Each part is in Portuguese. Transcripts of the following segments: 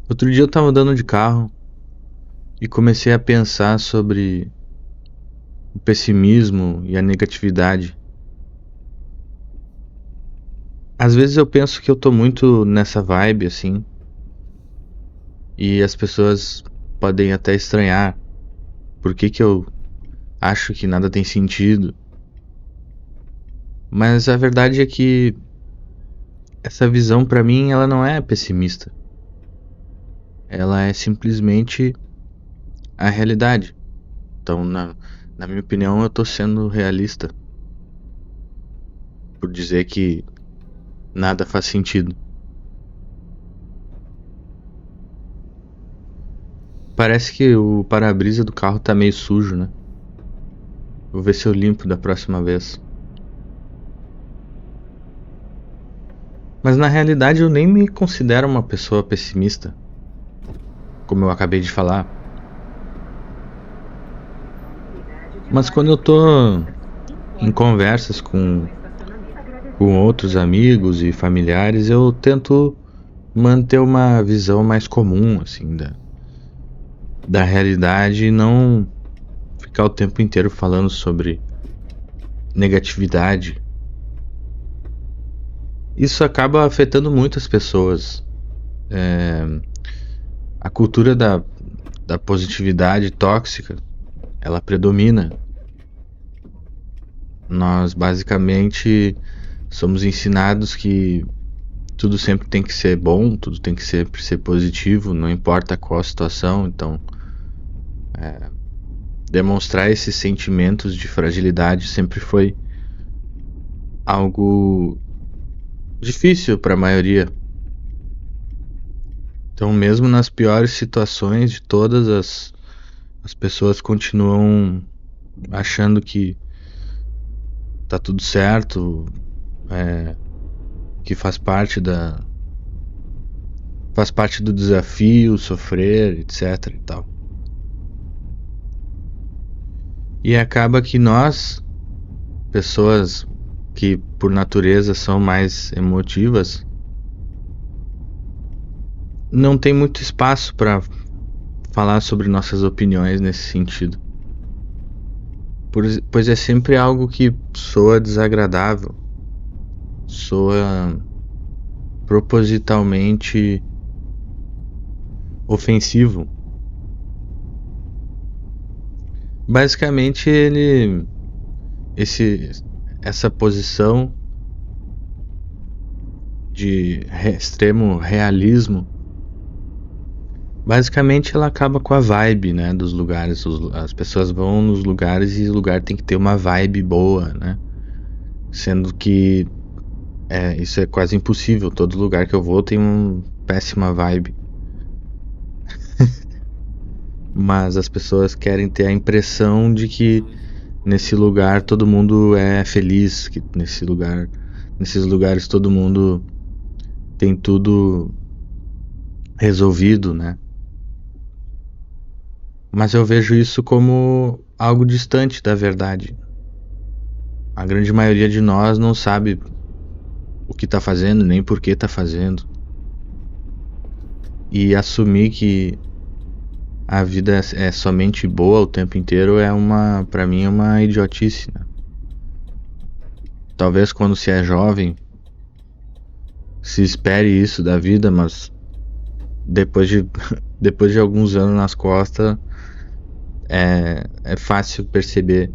Outro dia eu tava andando de carro e comecei a pensar sobre o pessimismo e a negatividade. Às vezes eu penso que eu tô muito nessa vibe assim, e as pessoas podem até estranhar por que que eu acho que nada tem sentido. Mas a verdade é que essa visão pra mim ela não é pessimista. Ela é simplesmente a realidade. Então, na minha opinião, eu tô sendo realista por dizer que nada faz sentido. Parece que o para-brisa do carro tá meio sujo, né? Vou ver se eu limpo da próxima vez. Mas na realidade eu nem me considero uma pessoa pessimista, como eu acabei de falar. Mas quando eu tô em conversas com outros amigos e familiares, eu tento manter uma visão mais comum, assim, da realidade e não ficar o tempo inteiro falando sobre negatividade. Isso acaba afetando muitas pessoas. A cultura da positividade tóxica, ela predomina. Nós basicamente somos ensinados que tudo sempre tem que ser bom, tudo tem que sempre ser positivo, não importa qual a situação. Então, demonstrar esses sentimentos de fragilidade sempre foi algo difícil para a maioria. Então, mesmo nas piores situações de todas, as pessoas continuam achando que tá tudo certo, que faz parte do desafio, sofrer, etc e tal. E acaba que nós, pessoas que por natureza são mais emotivas, não tem muito espaço para falar sobre nossas opiniões nesse sentido. Pois é sempre algo que soa desagradável, soa propositalmente ofensivo. Basicamente esse essa posição de extremo realismo, basicamente ela acaba com a vibe, né, dos lugares. As pessoas vão nos lugares e o lugar tem que ter uma vibe boa, né? Sendo que isso é quase impossível. Todo lugar que eu vou tem uma péssima vibe. Mas as pessoas querem ter a impressão de que nesse lugar todo mundo é feliz, que nesses lugares todo mundo tem tudo resolvido, né? Mas eu vejo isso como algo distante da verdade. A grande maioria de nós não sabe o que tá fazendo, nem por que tá fazendo. E assumir que a vida é somente boa o tempo inteiro para mim, é uma idiotice, né? Talvez quando se é jovem se espere isso da vida, mas depois de, depois de alguns anos nas costas, é fácil perceber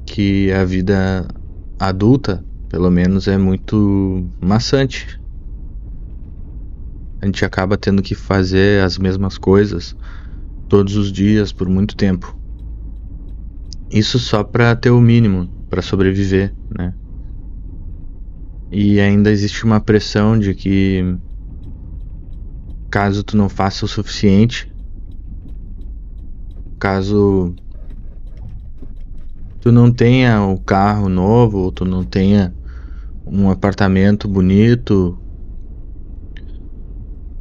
que a vida adulta, pelo menos, é muito maçante. A gente acaba tendo que fazer as mesmas coisas todos os dias por muito tempo. Isso só para ter o mínimo, para sobreviver, né? E ainda existe uma pressão de que caso tu não faça o suficiente, caso tu não tenha o carro novo, ou tu não tenha um apartamento bonito,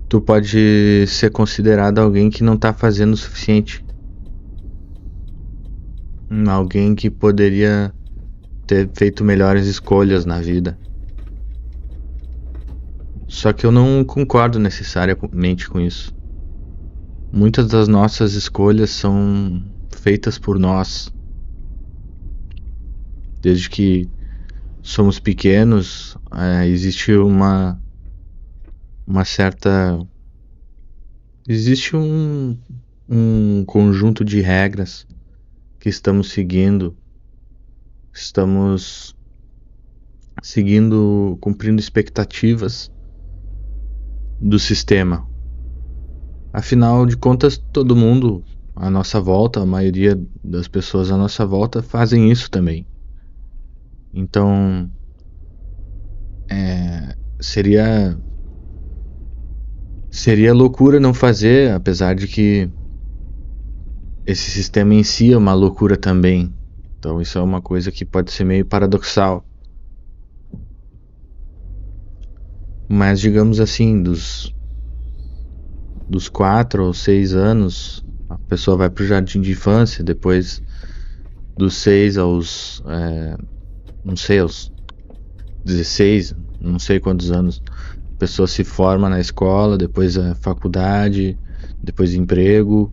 tu pode ser considerado alguém que não tá fazendo o suficiente. Alguém que poderia ter feito melhores escolhas na vida. Só que eu não concordo necessariamente com isso. Muitas das nossas escolhas são feitas por nós. Desde que somos pequenos, existe uma certa. Existe um conjunto de regras que estamos seguindo, cumprindo expectativas do sistema. Afinal de contas, todo mundo à nossa volta, a maioria das pessoas à nossa volta fazem isso também. Então, seria loucura não fazer, apesar de que esse sistema em si é uma loucura também. Então, isso é uma coisa que pode ser meio paradoxal. Mas, digamos assim, dos 4 ou 6 anos, a pessoa vai para o jardim de infância, depois dos 6 aos, não sei, aos 16, não sei quantos anos, a pessoa se forma na escola, depois a faculdade, depois emprego.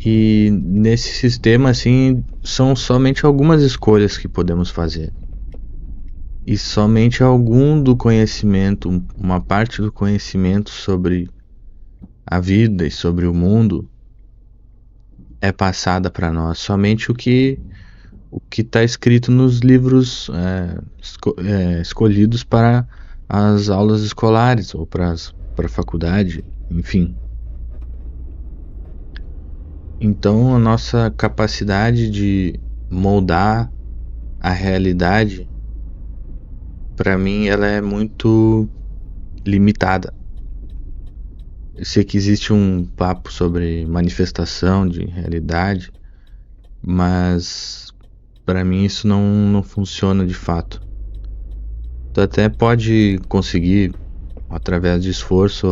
E nesse sistema, assim, são somente algumas escolhas que podemos fazer. E somente algum do conhecimento, uma parte do conhecimento sobre a vida e sobre o mundo é passada para nós. Somente o que está escrito nos livros escolhidos para as aulas escolares ou para a faculdade, enfim. Então a nossa capacidade de moldar a realidade, para mim, ela é muito limitada. Eu sei que existe um papo sobre manifestação de realidade, mas para mim isso não funciona de fato. Tu até pode conseguir, através de esforço,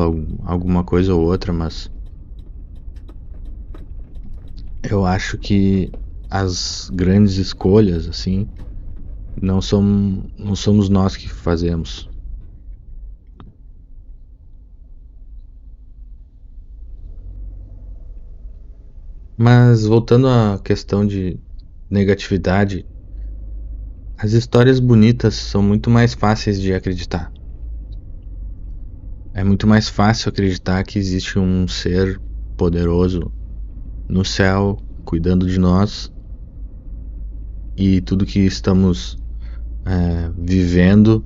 alguma coisa ou outra, mas eu acho que as grandes escolhas, assim, não somos nós que fazemos. Mas voltando à questão de negatividade, as histórias bonitas são muito mais fáceis de acreditar. É muito mais fácil acreditar que existe um ser poderoso no céu cuidando de nós e tudo que estamos vivendo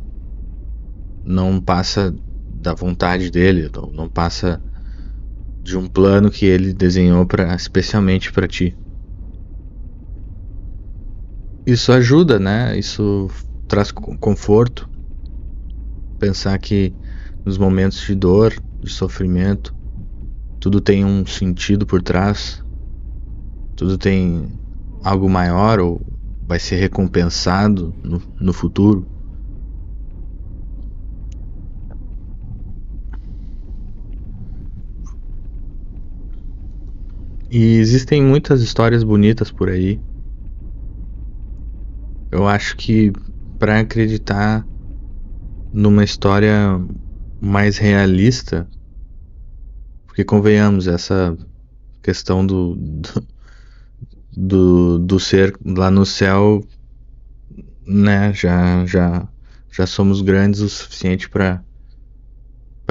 não passa da vontade dele, não passa de um plano que ele desenhou especialmente para ti. Isso ajuda, né? Isso traz conforto. Pensar que nos momentos de dor, de sofrimento, tudo tem um sentido por trás, tudo tem algo maior ou vai ser recompensado no futuro. E existem muitas histórias bonitas por aí. Eu acho que para acreditar numa história mais realista, porque convenhamos, essa questão do ser lá no céu, né, já somos grandes o suficiente para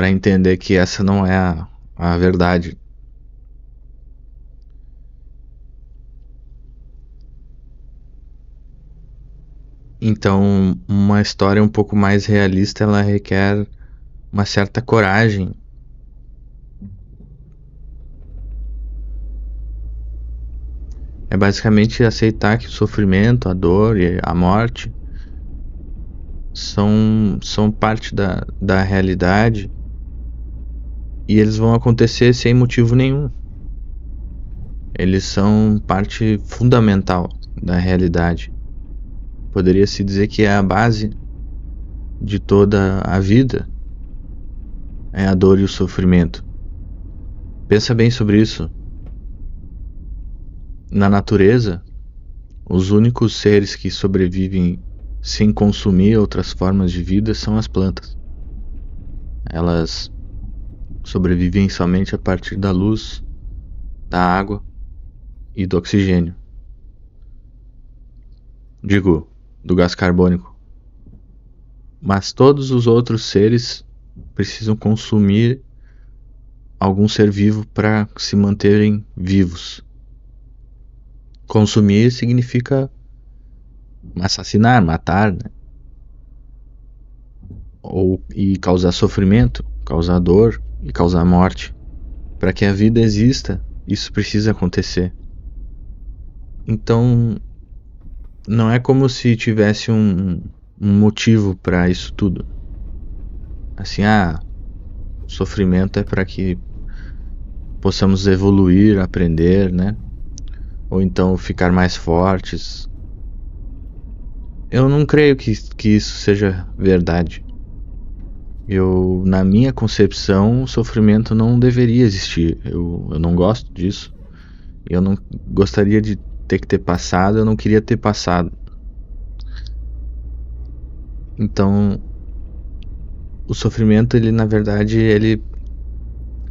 entender que essa não é a verdade. Então, uma história um pouco mais realista, ela requer uma certa coragem. É basicamente aceitar que o sofrimento, a dor e a morte são parte da realidade e eles vão acontecer sem motivo nenhum. Eles são parte fundamental da realidade. Poderia-se dizer que é a base de toda a vida, é a dor e o sofrimento. Pensa bem sobre isso. Na natureza, os únicos seres que sobrevivem sem consumir outras formas de vida são as plantas. Elas sobrevivem somente a partir da luz, da água e do oxigênio. Digo, do gás carbônico. Mas todos os outros seres precisam consumir algum ser vivo para se manterem vivos. Consumir significa assassinar, matar, né? E causar sofrimento, causar dor e causar morte. Para que a vida exista, isso precisa acontecer. Então, não é como se tivesse um motivo para isso tudo. Assim, o sofrimento é para que possamos evoluir, aprender, né? Ou então ficar mais fortes. Eu não creio que isso seja verdade. Na minha concepção, o sofrimento não deveria existir. Eu não gosto disso. Eu não gostaria de ter passado, eu não queria ter passado. Então, o sofrimento, ele na verdade, ele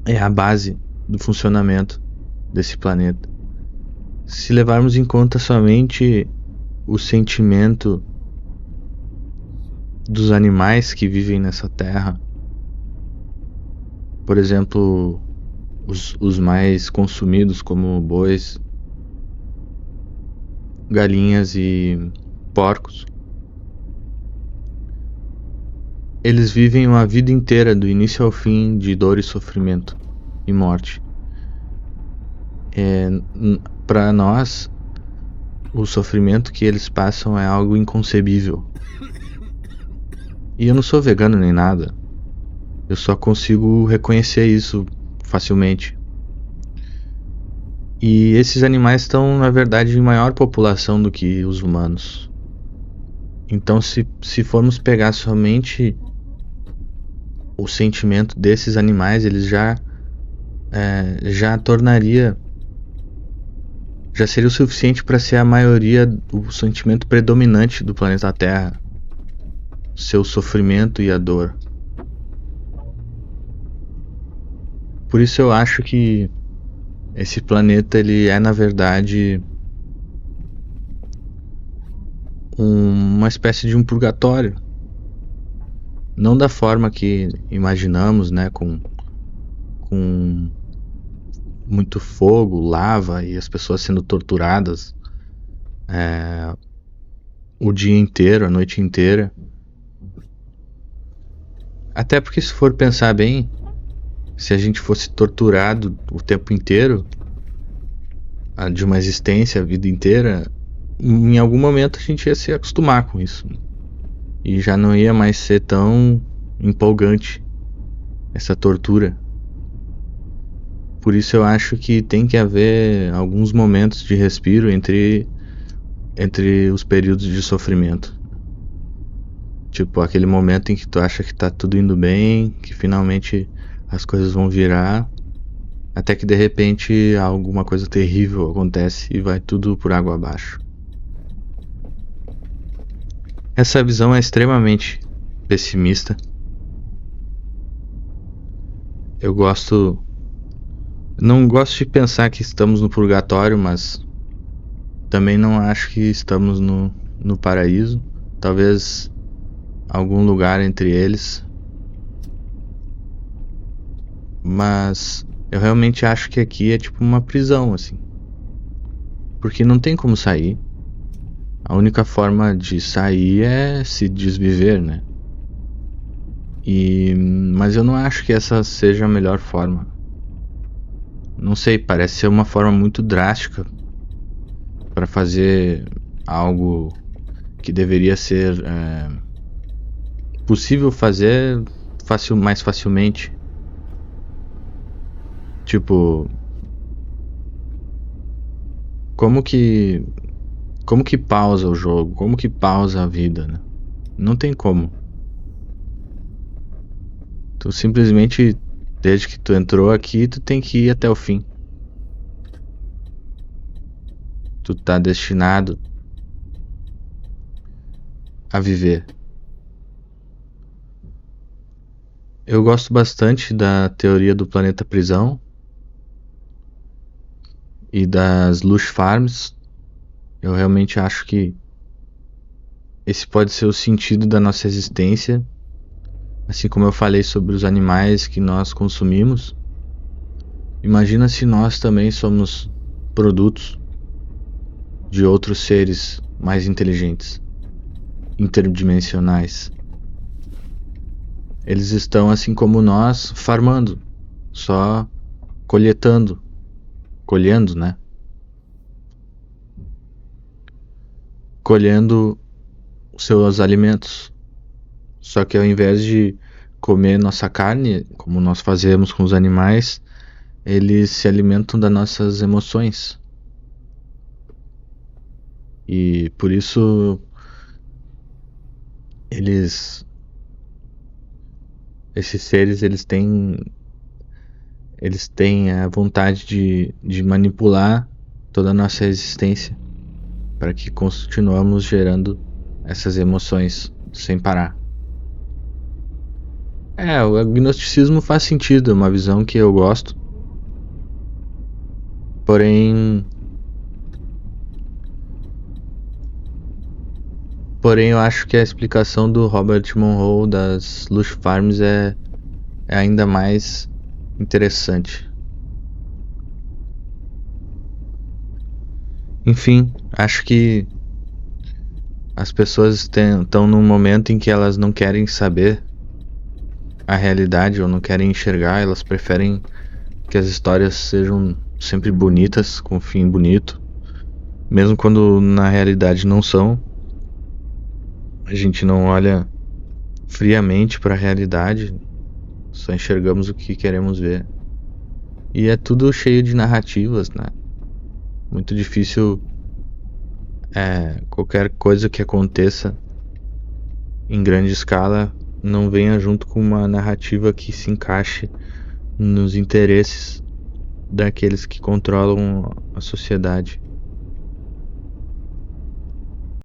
é a base do funcionamento desse planeta. Se levarmos em conta somente o sentimento dos animais que vivem nessa terra, por exemplo, os mais consumidos como bois, galinhas e porcos, eles vivem uma vida inteira, do início ao fim, de dor e sofrimento e morte. Para nós, o sofrimento que eles passam é algo inconcebível. E eu não sou vegano nem nada. Eu só consigo reconhecer isso facilmente. E esses animais estão, na verdade, em maior população do que os humanos. Então, se formos pegar somente o sentimento desses animais, eles já tornaria, já seria o suficiente para ser a maioria, o sentimento predominante do planeta Terra, seu sofrimento e a dor. Por isso eu acho que esse planeta, ele é na verdade uma espécie de um purgatório. Não da forma que imaginamos, né, com muito fogo, lava e as pessoas sendo torturadas o dia inteiro, a noite inteira. Até porque, se for pensar bem, se a gente fosse torturado o tempo inteiro, de uma existência, a vida inteira, em algum momento a gente ia se acostumar com isso. E já não ia mais ser tão empolgante essa tortura. Por isso eu acho que tem que haver alguns momentos de respiro entre os períodos de sofrimento. Tipo, aquele momento em que tu acha que tá tudo indo bem, que finalmente as coisas vão virar, até que de repente alguma coisa terrível acontece e vai tudo por água abaixo. Essa visão é extremamente pessimista. Não gosto de pensar que estamos no purgatório, mas também não acho que estamos no paraíso. Talvez algum lugar entre eles. Mas eu realmente acho que aqui é tipo uma prisão, assim. Porque não tem como sair. A única forma de sair é se desviver, né? Mas eu não acho que essa seja a melhor forma. Não sei, parece ser uma forma muito drástica para fazer algo que deveria ser possível fazer mais facilmente. Tipo, como que pausa o jogo? Como que pausa a vida, né? Não tem como. Tu simplesmente, desde que tu entrou aqui, tu tem que ir até o fim. Tu tá destinado a viver. Eu gosto bastante da teoria do planeta prisão e das lush farms. Eu realmente acho que esse pode ser o sentido da nossa existência, assim como eu falei sobre os animais que nós consumimos. Imagina se nós também somos produtos de outros seres mais inteligentes, interdimensionais. Eles estão, assim como nós, farmando, só colhendo, né? Colhendo os seus alimentos. Só que ao invés de comer nossa carne, como nós fazemos com os animais, eles se alimentam das nossas emoções. E por isso esses seres, eles têm a vontade de manipular toda a nossa existência para que continuamos gerando essas emoções sem parar. O agnosticismo faz sentido, é uma visão que eu gosto. Porém eu acho que a explicação do Robert Monroe das Lush Farms é ainda mais interessante. Enfim, acho que as pessoas estão num momento em que elas não querem saber a realidade ou não querem enxergar, elas preferem que as histórias sejam sempre bonitas, com um fim bonito, mesmo quando na realidade não são. A gente não olha friamente para a realidade, só enxergamos o que queremos ver. E é tudo cheio de narrativas, né? Muito difícil qualquer coisa que aconteça em grande escala não venha junto com uma narrativa que se encaixe nos interesses daqueles que controlam a sociedade.